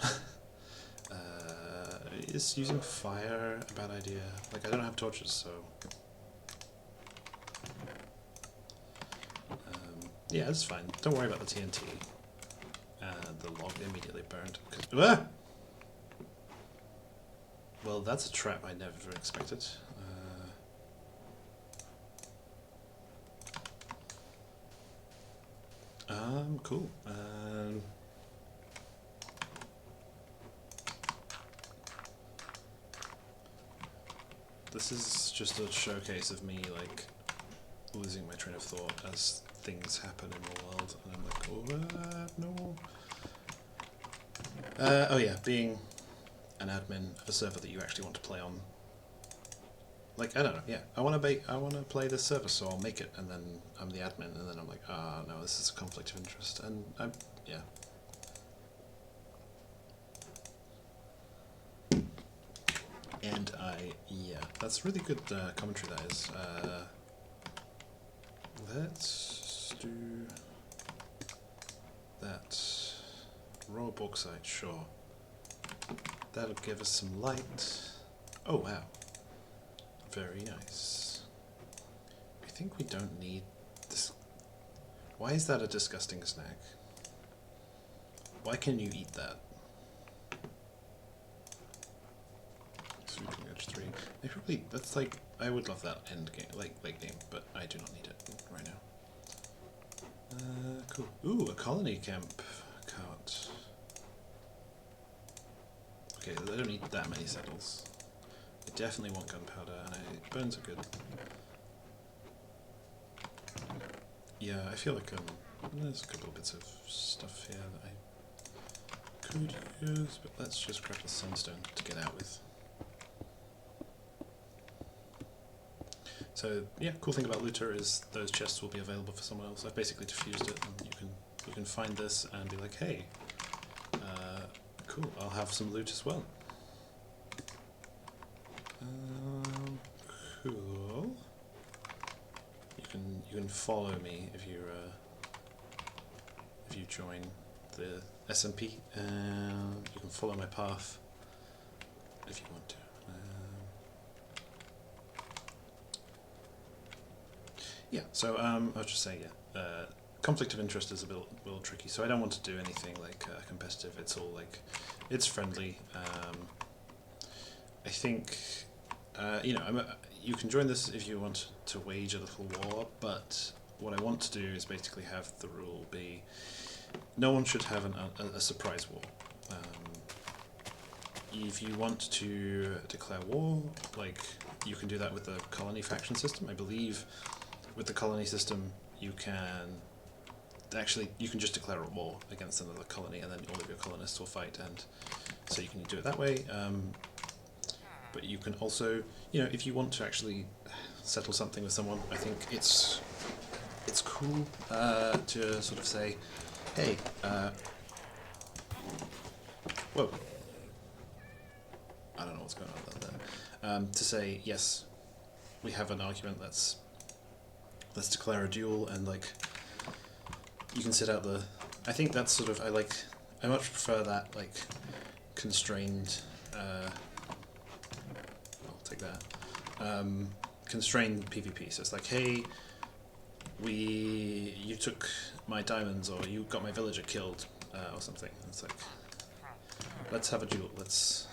Is using fire a bad idea? Like I don't have torches, so yeah, it's fine. Don't worry about the TNT. The log immediately burned. Well, that's a trap I never expected. Cool. This is just a showcase of me, like, losing my train of thought as things happen in the world, and I'm like, oh, no. Oh yeah, being an admin of a server that you actually want to play on. Like, I don't know, yeah, I want to play this server, so I'll make it, and then I'm the admin, and then I'm like, no, this is a conflict of interest, and yeah. And yeah, that's really good commentary, that is. Let's do that. Raw bauxite, sure. That'll give us some light. Oh, wow. Very nice. I think we don't need this. Why is that a disgusting snack? Why can you eat that? Sweeping edge 3. I probably, that's like, I would love that end game, like late game, but I do not need it right now. Cool. Ooh, a colony camp cart. Okay, I don't need that many saddles. I definitely want gunpowder, and bones are good. Yeah, I feel like there's a couple of bits of stuff here that I could use, but let's just grab the sunstone to get out with. So yeah, cool thing about Looter is those chests will be available for someone else. I've basically diffused it, and you can find this and be like, hey, cool, I'll have some loot as well. Cool. You can follow me if you join the SMP, and you can follow my path if you want to. Yeah, so I was just saying, yeah, conflict of interest is a little tricky, so I don't want to do anything like competitive. It's all like, it's friendly. I think, you can join this if you want to wage a little war, but what I want to do is basically have the rule be, no one should have a surprise war. If you want to declare war, like, you can do that with the colony faction system. I believe with the colony system, you can just declare a war against another colony, and then all of your colonists will fight, and so you can do it that way. But you can also, if you want to actually settle something with someone, I think it's cool to sort of say, hey, whoa, I don't know what's going on there. To say, yes, we have an argument, let's declare a duel, and like, you can sit out I think that's sort of, I much prefer that, like, constrained, I'll take that, constrained PvP, so it's like, hey, you took my diamonds, or you got my villager killed, or something, and it's like, let's have a duel, let's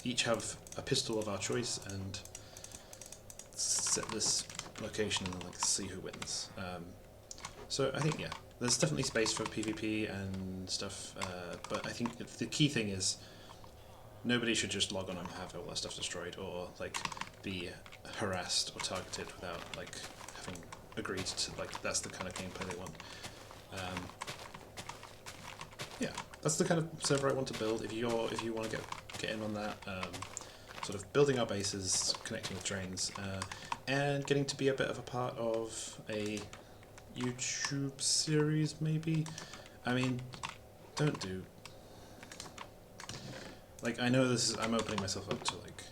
each have a pistol of our choice, and set this location and like see who wins. So I think, yeah, there's definitely space for PvP and stuff, but I think the key thing is nobody should just log on and have all their stuff destroyed, or like be harassed or targeted without like having agreed to, like, that's the kind of gameplay they want. Yeah, that's the kind of server I want to build. If you want to get in on that, sort of building our bases, connecting with trains, and getting to be a bit of a part of a YouTube series, maybe. I mean, don't do. Like, I know this is. I'm opening myself up to, like.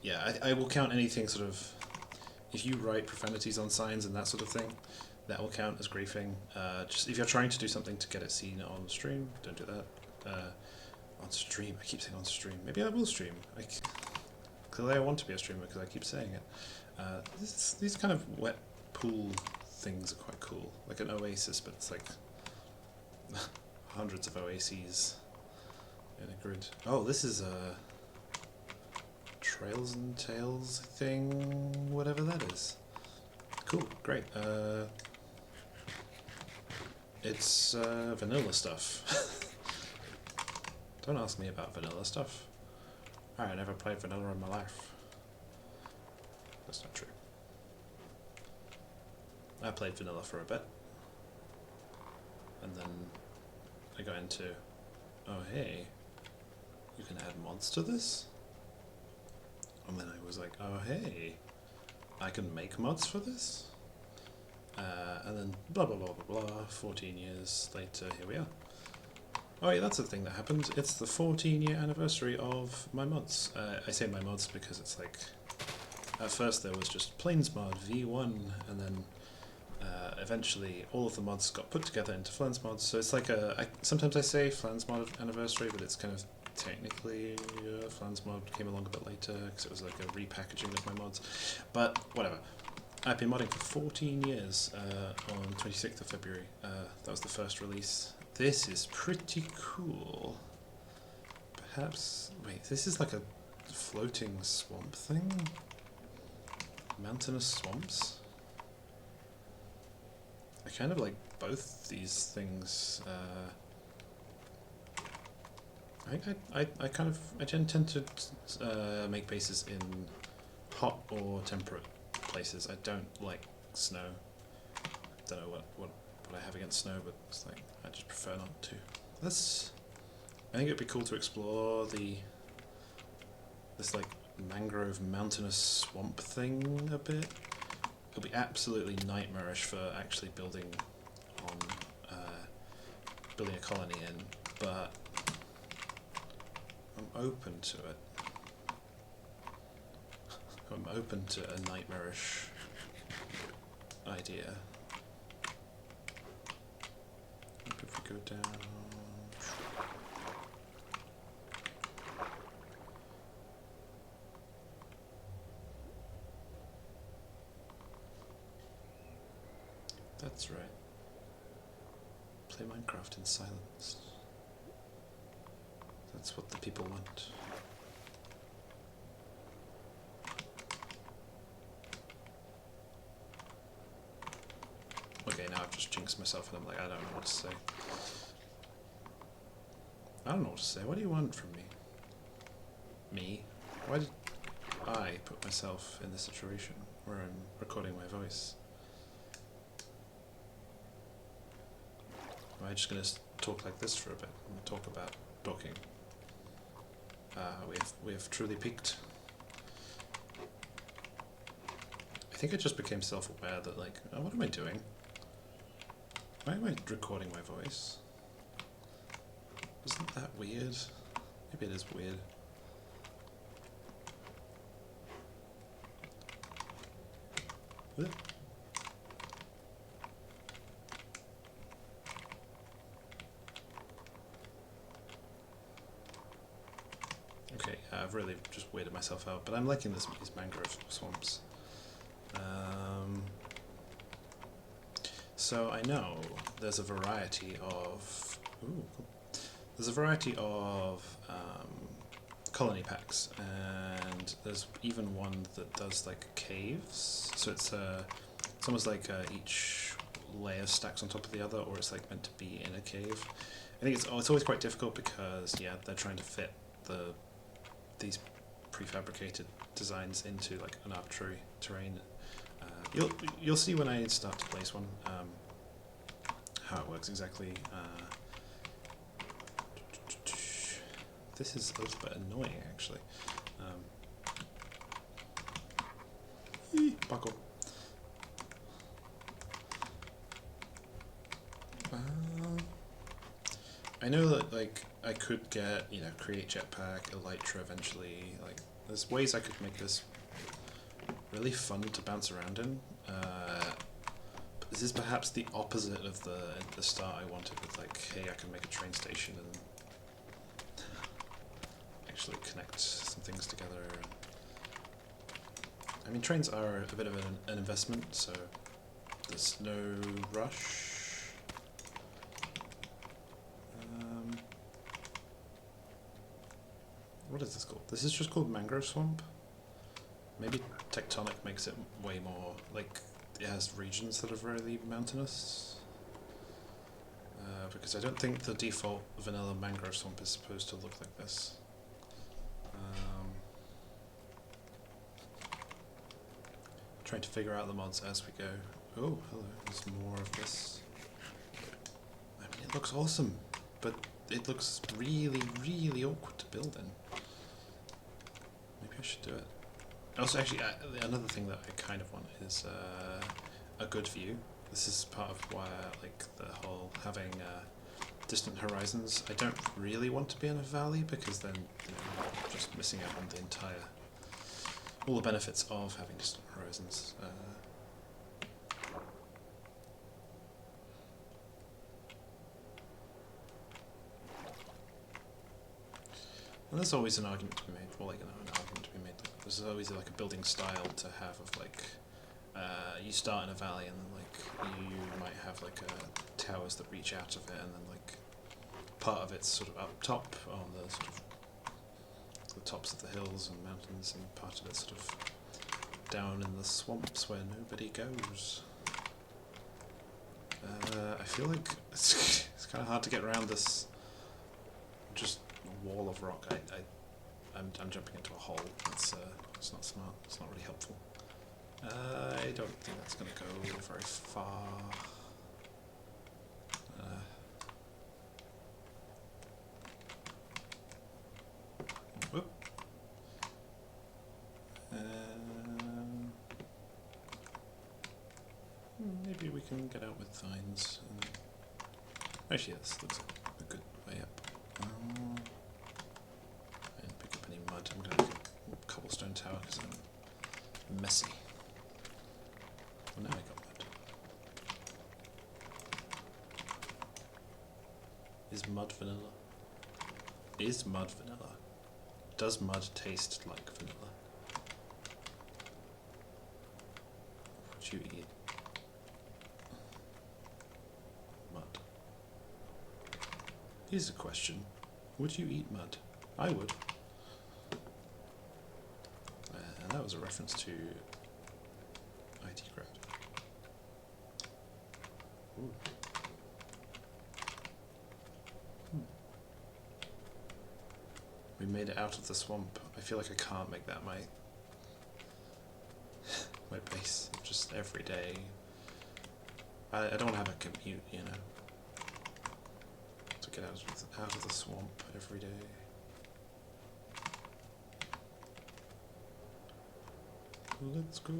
Yeah, I will count anything sort of. If you write profanities on signs and that sort of thing, that will count as griefing. Just if you're trying to do something to get it seen on stream, don't do that. On stream, I keep saying on stream. Maybe I will stream. Clearly I want to be a streamer because I keep saying it. These kind of wet pool things are quite cool. Like an oasis, but it's like hundreds of oases in a grid. Oh, this is a Trails and Tales thing, whatever that is. Cool, great. It's vanilla stuff. Don't ask me about vanilla stuff. I never played vanilla in my life. That's not true. I played vanilla for a bit. And then I got into, oh hey, you can add mods to this? And then I was like, oh hey, I can make mods for this? And then blah blah blah blah blah, 14 years later, here we are. Oh yeah, that's the thing that happened. It's the 14-year anniversary of my mods. I say my mods because it's like, at first there was just Plains mod V1, and then eventually all of the mods got put together into Flan's mods. So it's like sometimes I say Flan's mod anniversary, but it's kind of technically Flan's mod came along a bit later because it was like a repackaging of my mods. But whatever. I've been modding for 14 years on 26th of February. That was the first release. This is pretty cool. Perhaps... Wait, this is like a floating swamp thing? Mountainous swamps? I kind of like both these things. I tend to make bases in hot or temperate places. I don't like snow. Don't know what I have against snow, but it's like I just prefer not to. I think it'd be cool to explore this like mangrove mountainous swamp thing a bit. It'll be absolutely nightmarish for actually building a colony in, but I'm open to it. I'm open to a nightmarish idea. If we go down... That's right. Play Minecraft in silence. That's what the people want. Okay, now I've just jinxed myself and I'm like, I don't know what to say. I don't know what to say. What do you want from me? Me? Why did I put myself in this situation where I'm recording my voice? Am I just going to talk like this for a bit and talk about talking? We have truly peaked. I think I just became self-aware that like, oh, what am I doing? Why am I recording my voice? Isn't that weird? Maybe it is weird. What? Okay, I've really just weirded myself out, but I'm liking these mangrove swamps. So I know there's a variety of colony packs, and there's even one that does like caves. So it's almost like each layer stacks on top of the other, or it's like meant to be in a cave. I think it's always quite difficult because they're trying to fit these prefabricated designs into like an arbitrary terrain. You'll see when I start to place one how it works exactly. This is a little bit annoying actually. Buckle. I know that like I could get, you know, create jetpack, elytra eventually. Like there's ways I could make this really fun to bounce around in. But this is perhaps the opposite of the start I wanted with like, hey, I can make a train station and actually connect some things together. I mean, trains are a bit of an investment, so there's no rush. What is this called? This is just called Mangrove Swamp. Maybe Tectonic makes it way more, like, it has regions that are really mountainous. Because I don't think the default vanilla Mangrove Swamp is supposed to look like this. Trying to figure out the mods as we go. Oh, hello, there's more of this. I mean, it looks awesome, but it looks really, really awkward to build in. Maybe I should do it. Also, actually, another thing that I kind of want is a good view. This is part of why I like the whole having distant horizons. I don't really want to be in a valley because then I'm just missing out on the entire, all the benefits of having distant horizons. And there's always an argument to be made, well, like, you know, an argument to be made. There's always like a building style to have of like, you start in a valley and then like you might have like towers that reach out of it, and then like part of it's sort of up top on the sort of the tops of the hills and mountains, and part of it's sort of down in the swamps where nobody goes. I feel like it's kind of hard to get around this just wall of rock. I'm jumping into a hole. It's not smart. It's not really helpful. I don't think that's going to go very far. Whoop. Maybe we can get out with vines. Actually, this looks like a good way up. I didn't pick up any mud. I'm going to make a cobblestone tower because I'm messy. Well, now I got mud. Is mud vanilla? Is mud vanilla? Does mud taste like vanilla? Would you eat mud? Here's a question. Would you eat mud? I would. And that was a reference to IT grad. Ooh. We made it out of the swamp. I feel like I can't make that my my base. Just every day. I don't want to have a commute, you know. To get out of the swamp every day. Let's go.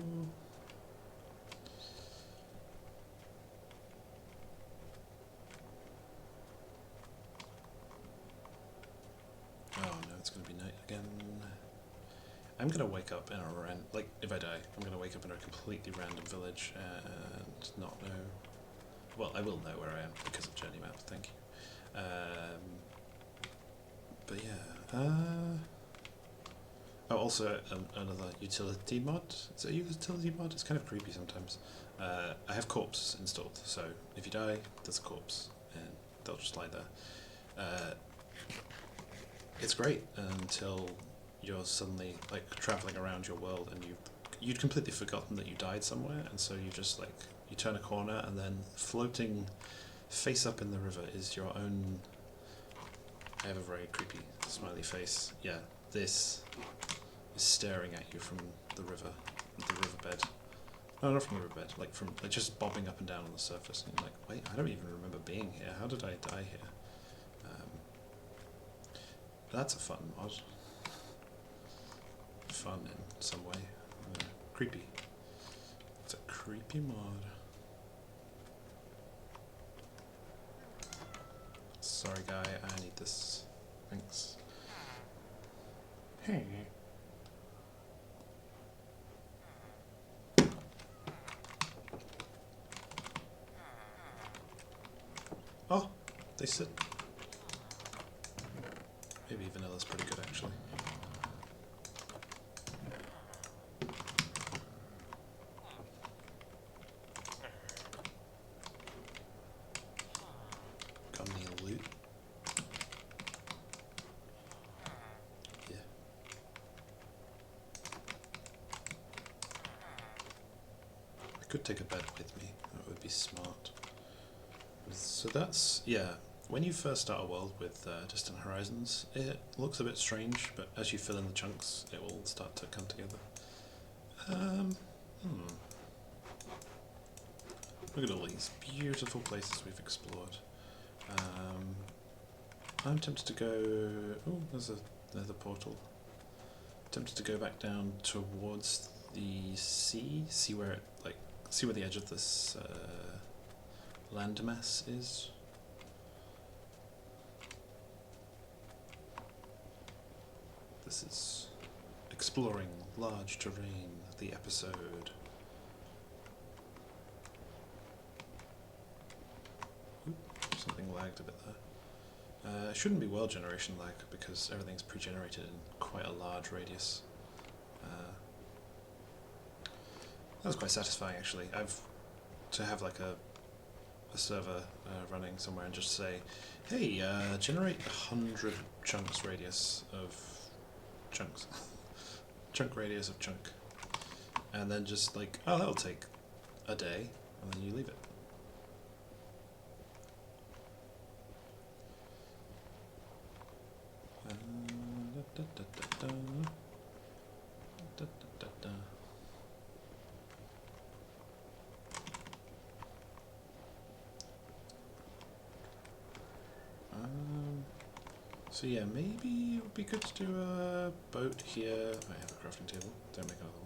Oh no, it's gonna be night again. I'm gonna wake up in a if I die, I'm gonna wake up in a completely random village and not know. Well, I will know where I am because of journey map. Thank you. But yeah. Oh, also another utility mod. Is it a utility mod? It's kind of creepy sometimes. I have corpse installed, so if you die, there's a corpse, and they'll just lie there. It's great until you're suddenly like traveling around your world and you'd completely forgotten that you died somewhere, and so you just like you turn a corner and then floating face up in the river is your own. I have a very creepy smiley face. Yeah, this is staring at you from the river, the riverbed. No, not from the riverbed, like from like just bobbing up and down on the surface. And you're like, wait, I don't even remember being here. How did I die here? That's a fun mod. Fun in some way. Creepy. It's a creepy mod. Sorry, guy, I need this. Thanks. Hey. Oh, they said. Maybe vanilla's pretty good actually. Got any loot? Yeah. I could take a bed with me. That would be smart. So that's, yeah. When you first start a world with Distant Horizons, it looks a bit strange, but as you fill in the chunks, it will start to come together. Look at all these beautiful places we've explored. I'm tempted to go... Oh, there's another portal. Tempted to go back down towards the sea, see where the edge of this landmass is. This is Exploring Large Terrain, the episode. Oop, something lagged a bit there. It shouldn't be world generation lag because everything's pre-generated in quite a large radius. That was quite satisfying actually. To have like a server running somewhere and just say, hey, generate 100 chunks radius of chunks. Chunk radius of chunk. And then just like, oh, that'll take a day, and then you leave it. So yeah, maybe it would be good to do a boat here. I have a crafting table. Don't make another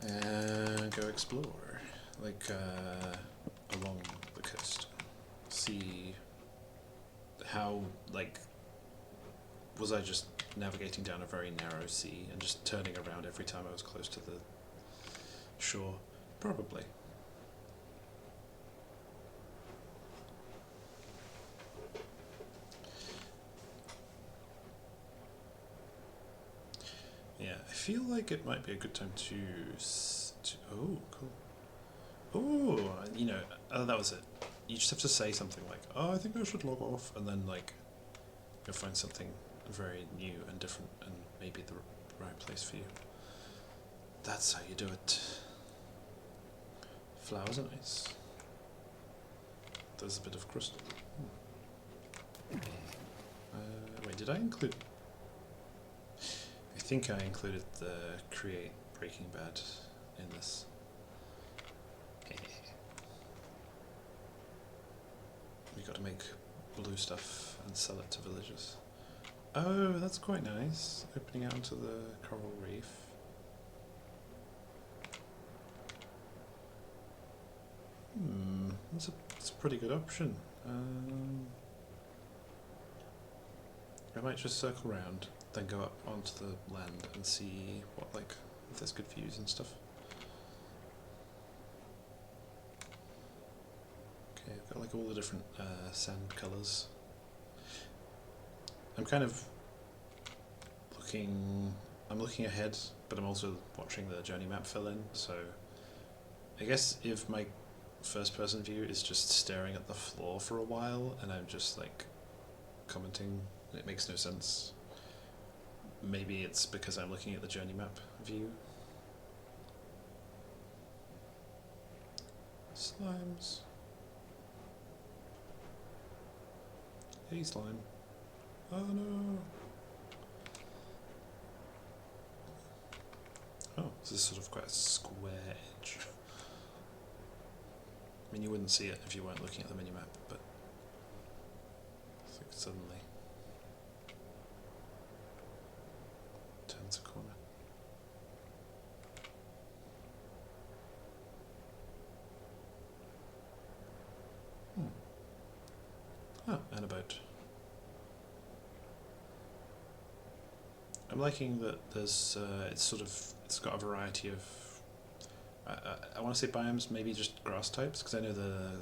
one. And go explore, like along the coast. See how, like, was I just navigating down a very narrow sea and just turning around every time I was close to the shore? Probably. Yeah, I feel like it might be a good time to oh, cool. Oh, you know, that was it. You just have to say something like, oh, I think I should log off, and then, like, you'll find something very new and different and maybe the right place for you. That's how you do it. Flowers are nice. There's a bit of crystal. Wait, did I include... I think I included the create Breaking Bad in this. You got to make blue stuff and sell it to villagers. Oh, that's quite nice. Opening out into the coral reef. That's a pretty good option. I might just circle around, then go up onto the land and see what, like, if there's good views and stuff. Okay, I've got like all the different sand colours. I'm kind of looking ahead, but I'm also watching the journey map fill in, so I guess if my first person view is just staring at the floor for a while and I'm just like commenting, it makes no sense. Maybe it's because I'm looking at the journey map view. Slimes. Hey, slime. Oh no. This is sort of quite a square edge. I mean, you wouldn't see it if you weren't looking at the minimap, but I think suddenly turns a corner. Oh, and a boat. I'm liking that there's it's got a variety of I want to say biomes, maybe just grass types, because I know the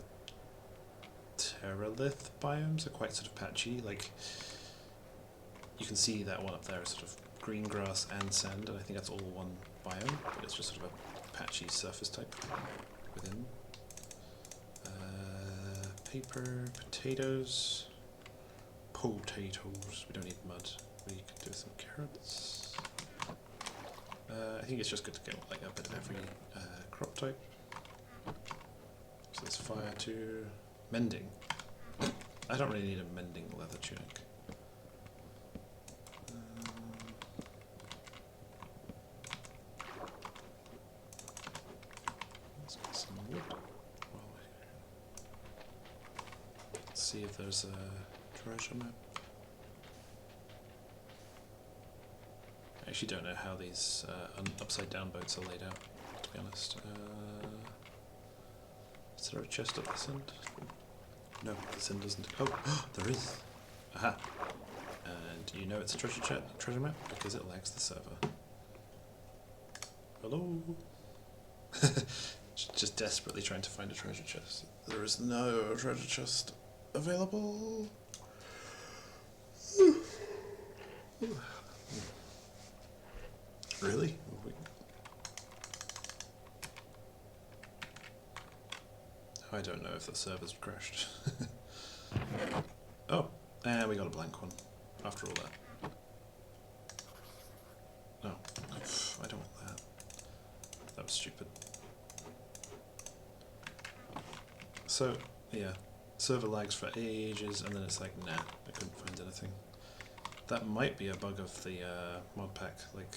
Terralith biomes are quite sort of patchy. Like, you can see that one up there is sort of green grass and sand, and I think that's all one biome, but it's just sort of a patchy surface type within. Paper, potatoes. We don't need mud. We could do some carrots. I think it's just good to get like a bit of every crop type. So there's fire too. Mending. I don't really need a mending leather tunic. Let's get some wood. Let's see if there's a treasure map. I actually don't know how these upside down boats are laid out, to be honest. Is there a chest at this end? No, this end doesn't. Oh, there is! Aha! And you know it's a treasure map because it lags the server. Hello? Just desperately trying to find a treasure chest. There is no treasure chest available. Really? I don't know if the server's crashed. Oh, and we got a blank one after all that. No, I don't want that. That was stupid. So, yeah, server lags for ages, and then it's like, nah, I couldn't find anything. That might be a bug of the Modpack, like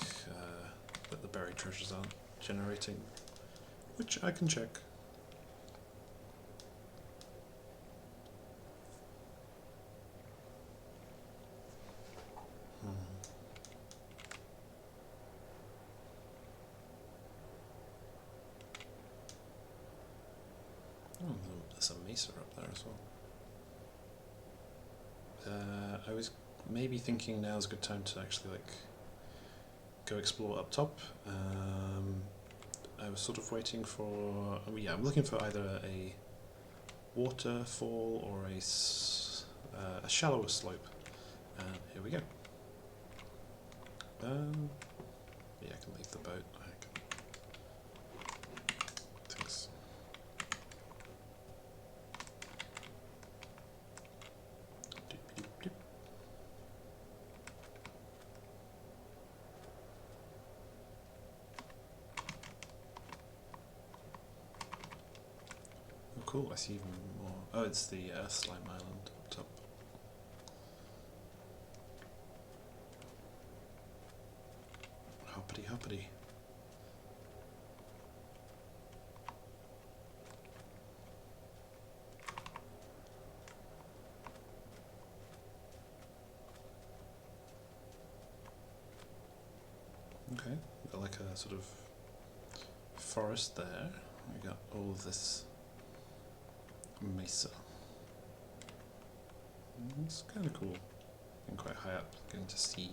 that the buried treasures aren't generating, which I can check. Oh, there's a mesa up there as well. I was maybe thinking now's a good time to actually like go explore up top. I was sort of waiting for, yeah, I'm looking for either a waterfall or a shallower slope. Here we go. Yeah, I can leave the boat. Thanks. Oh, cool! I see even more. Oh, it's the slime island up top. Hoppity hoppity. Okay, we've got like a sort of forest there. We got all of this mesa. It's kind of cool. And quite high up, getting to see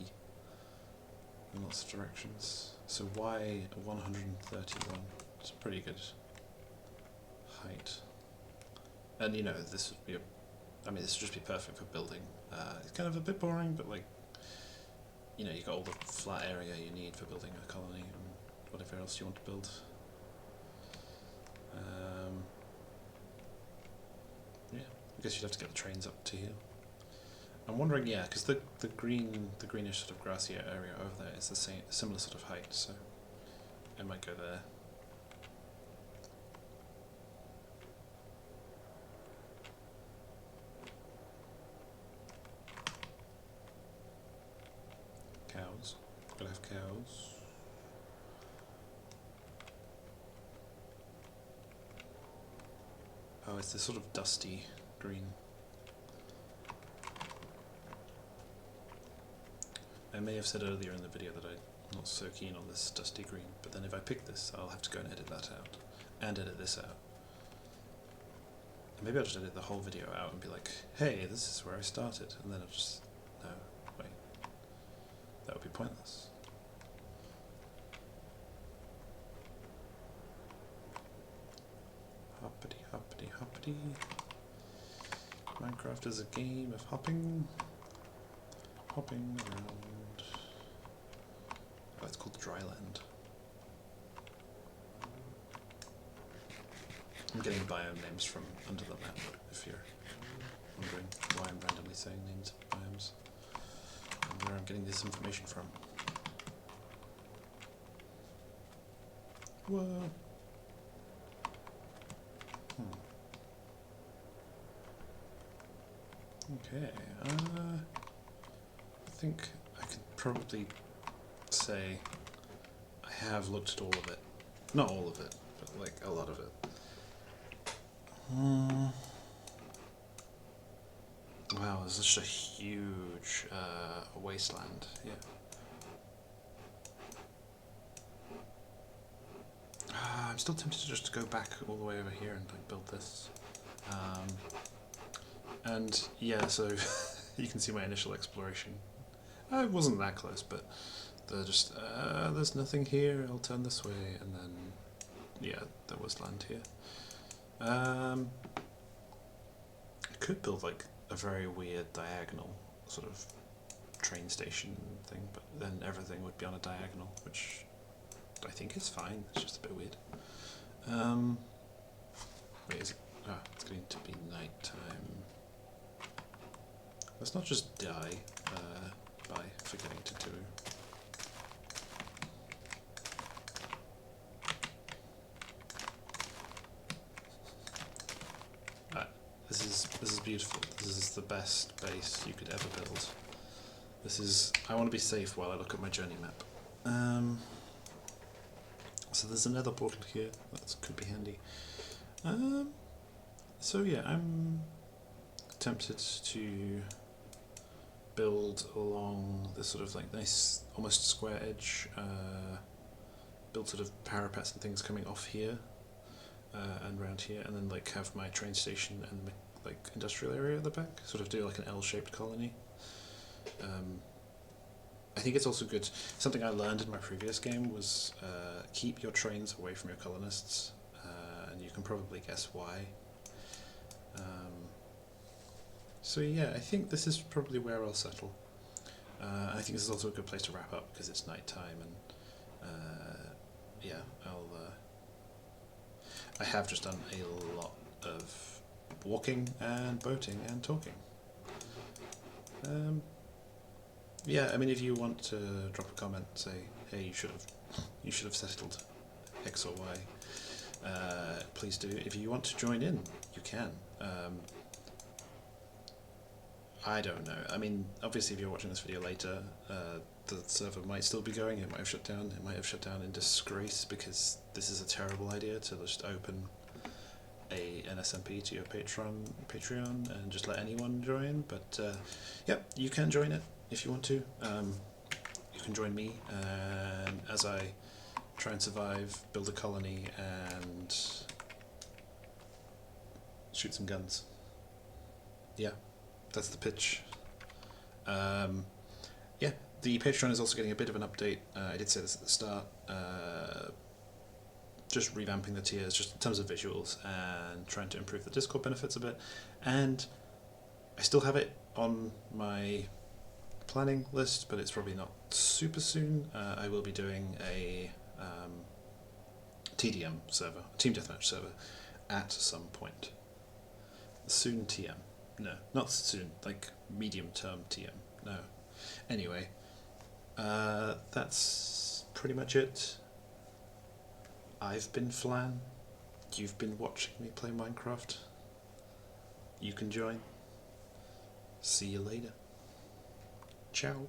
in lots of directions. So why 131? It's a pretty good height. And you know, this would be this would just be perfect for building. It's kind of a bit boring, but like, you know, you got all the flat area you need for building a colony and whatever else you want to build. Yeah, I guess you'd have to get the trains up to here. I'm wondering, yeah, because the greenish sort of grassy area over there is the same, similar sort of height, so I might go there. Cows. Gotta have cows. Oh, it's this sort of dusty green. I may have said earlier in the video that I'm not so keen on this dusty green, but then if I pick this, I'll have to go and edit that out, and edit this out. And maybe I'll just edit the whole video out and be like, hey, this is where I started, and then I'll just, no, wait, that would be pointless. Hoppity, hoppity, hoppity. Minecraft is a game of hopping around. Oh, it's called Dryland. I'm getting biome names from under the map, if you're wondering why I'm randomly saying names of biomes and where I'm getting this information from. Whoa. Okay, I think I could probably say I have looked at all of it. Not all of it, but like a lot of it. Wow, this is such a huge wasteland, yeah. I'm still tempted to just go back all the way over here and like build this. And yeah, so you can see my initial exploration. I wasn't that close, but they're just, there's nothing here, I'll turn this way, and then, yeah, there was land here. I could build like a very weird diagonal sort of train station thing, but then everything would be on a diagonal, which I think is fine, it's just a bit weird. Wait, is it? Ah, it's going to be nighttime. Let's not just die by forgetting to do. This is beautiful. This is the best base you could ever build. This is. I want to be safe while I look at my journey map. So there's another portal here. That could be handy. So yeah, I'm tempted to build along this sort of like nice, almost square edge. Build sort of parapets and things coming off here and around here, and then like have my train station and like industrial area at the back. Sort of do like an L-shaped colony. I think it's also good. Something I learned in my previous game was keep your trains away from your colonists, and you can probably guess why. So yeah, I think this is probably where I'll settle. I think this is also a good place to wrap up because it's night time, and yeah, I have just done a lot of walking and boating and talking. Yeah, I mean, if you want to drop a comment, say, hey, you should have settled X or Y. Please do. If you want to join in, you can. I don't know. I mean, obviously, if you're watching this video later, the server might still be going. It might have shut down. It might have shut down in disgrace because this is a terrible idea to just open an SMP to your Patreon and just let anyone join. But yeah, you can join it if you want to. You can join me as I try and survive, build a colony, and shoot some guns. Yeah, that's the pitch. Yeah, the Patreon is also getting a bit of an update. I did say this at the start. Just revamping the tiers, just in terms of visuals, and trying to improve the Discord benefits a bit. And I still have it on my planning list, but it's probably not super soon. I will be doing a TDM server, Team Deathmatch server, at some point. Soon TM. No, not soon, like medium term TM. No. Anyway, that's pretty much it. I've been Flan. You've been watching me play Minecraft. You can join. See you later. Ciao.